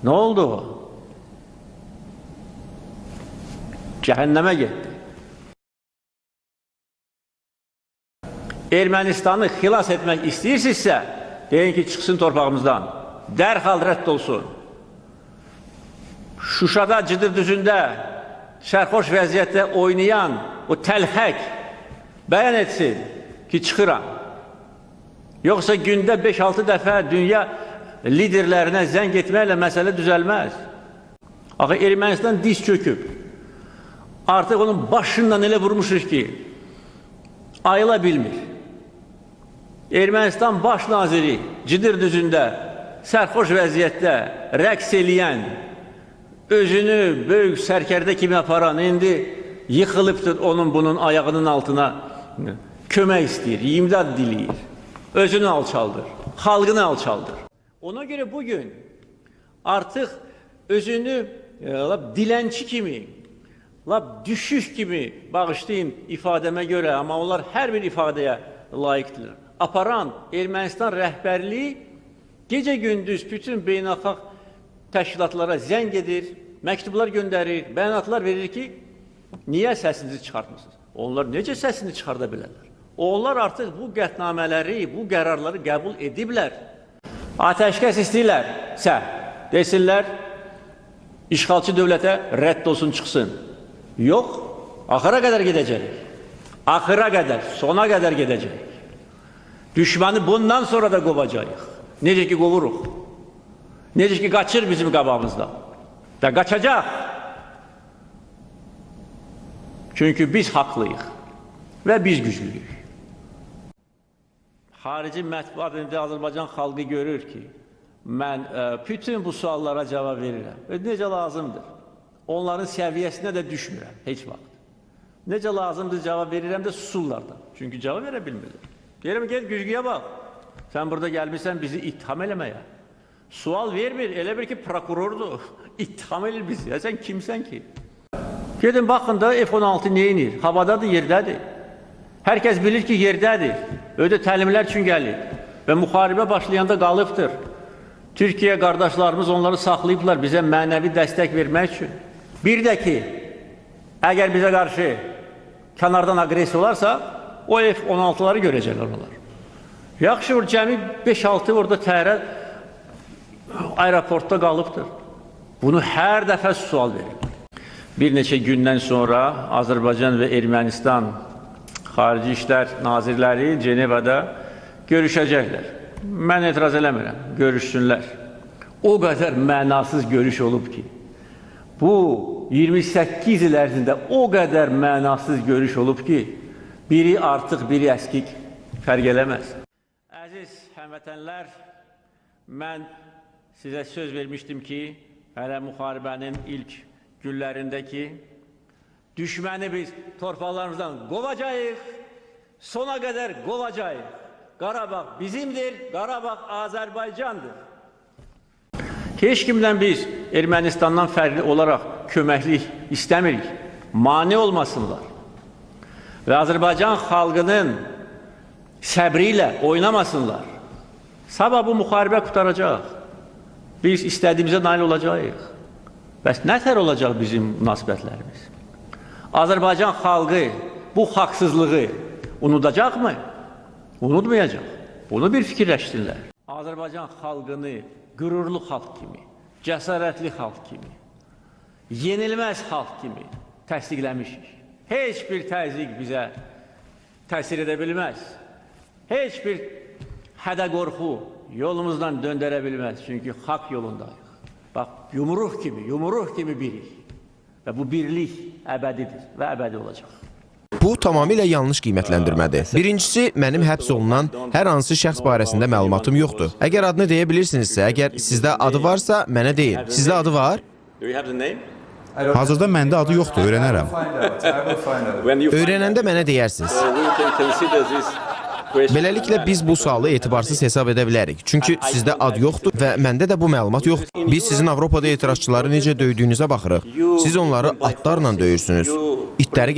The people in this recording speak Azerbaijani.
Ne oldu o? Cehenneme gitti. Ermənistanı xilas etmək istəyirsinizsə, deyin ki, çıxsın torpağımızdan. Dərhal rədd olsun. Şuşada, Cıdır düzündə sərxoş vəziyyətdə oynayan o təlxək bəyan etsin ki, çıxıram. Yoxsa gündə 5-6 dəfə dünya liderlərinə zəng etməklə məsələ düzəlməz. Axı, Ermənistan diz çöküb. Artıq onun başından elə vurmuşuz ki, ayıla bilmir. Ermənistan baş naziri Cıdır düzündə sərxoş vəziyyətdə rəqs eləyən, özünü böyük sərkərdə kimi aparan, indi yıxılıbdır onun bunun ayağının altına kömək istəyir, imdad diləyir, özünü alçaldır, xalqını alçaldır. Ona görə bugün artıq özünü dilənçi kimi, düşüş kimi, bağışlayın ifadəmə görə, amma onlar hər bir ifadəyə layiqdir. Aparan Ermənistan rəhbərliyi gecə-gündüz bütün beynəlxalq təşkilatlara zəng edir, məktublar göndərir, bəyanatlar verir ki, niyə səsinizi çıxartmısınız? Onlar necə səsini çıxarda bilərlər? Onlar artıq bu qətnamələri, bu qərarları qəbul ediblər. Ateşkəs istəyirlərsə, desinlər, işğalçı dövlətə rədd olsun, çıxsın. Yox, axıra qədər gedəcək. Axıra qədər, sona qədər gedəcək. Düşmanı bundan sonra da qovacaq. Necə ki qovuruq. Necə ki qaçır bizim qabağımızda. Və qaçacaq. Çünki biz haqlıyıq və biz güclüyük. Xarici mətbuat indi Azərbaycan xalqı görür ki, mən bütün bu suallara cavab verirəm. Və necə lazımdır? Onların səviyyəsinə də düşmürəm, heç vaxt. Necə lazımdır cavab verirəm də susurlar da. Çünki cavab verə bilmirlər. Deyirəm, gel güzgüyə bax. Sən burada gəlmişsən bizi ittiham eləməyə. Sual vermir, elə bir ki, prokurordur. İttiham edir bizi. Ya sən kimsən ki? Gedin, baxın da F-16 neyinir? Havadadır, yerdədir. Herkes bilir ki, yerdədir. Ödə təlimlər üçün gəlir. Və müharibə başlayanda qalıbdır. Türkiyə qardaşlarımız onları saxlayıblar bizə mənəvi dəstək vermək üçün. Bir də ki, əgər bizə qarşı kənardan aqresiya olarsa, o F-16'ları görəcəklər onlar. Yaxşı, cəmi 5-6 orada təyyarə aeroportda qalıbdır. Bunu hər dəfə sual verir. Bir neçə gündən sonra Azərbaycan və Ermənistan Xarici İşlər Nazirləri Cenevada görüşəcəklər. Mən etiraz eləmirəm, görüşsünlər. O qədər mənasız görüş olub ki, bu 28 il ərzində o qədər mənasız görüş olub ki, biri artıq, biri əskik fərq eləməz. Əziz həmvətənlər, mən sizə söz vermişdim ki, hələ müharibənin ilk günlərindəki düşməni biz torpaqlarımızdan qovacağıq, sona qədər qovacağıq. Qarabağ bizimdir, Qarabağ Azərbaycandır. Heç kimdən biz Ermənistandan fərqli olaraq köməklik istəmirik, mane olmasınlar. Və Azərbaycan xalqının səbri ilə oynamasınlar. Sabah bu müharibə qutaracaq. Biz istədiyimizə nail olacağıq. Bəs nətər olacaq bizim münasibətlərimiz? Azərbaycan xalqı bu haqsızlığı unudacaqmı? Unutmayacaq. Bunu bir fikirləşsinlər. Azərbaycan xalqını qürurlu xalq kimi, cəsarətli xalq kimi, yenilməz xalq kimi təsdiqləmişik. Heç bir təzyiq bizə təsir edə bilməz. Heç bir hədə-qorxu yolumuzdan döndərə bilməz. Çünki haqq yolundayıq. Bax, yumruq kimi birik. Və bu birlik əbədidir və əbədi olacaq. Bu tamamilə yanlış qiymətləndirmədir. Birincisi, mənim həbs olunan hər hansı şəxs barəsində məlumatım yoxdur. Əgər adını deyə bilirsinizsə, əgər sizdə adı varsa, mənə deyin. Sizdə adı var? Hazırda məndə adı yoxdur, öyrənərəm. Öyrənəndə mənə deyərsiniz. Beləliklə, biz bu sualı etibarsız hesab edə bilərik. Çünki sizdə ad yoxdur və məndə də bu məlumat yoxdur. Biz sizin Avropada etirazçıları necə döydüyünüzə baxırıq. Siz onları atlarla döyürsünüz. İtləri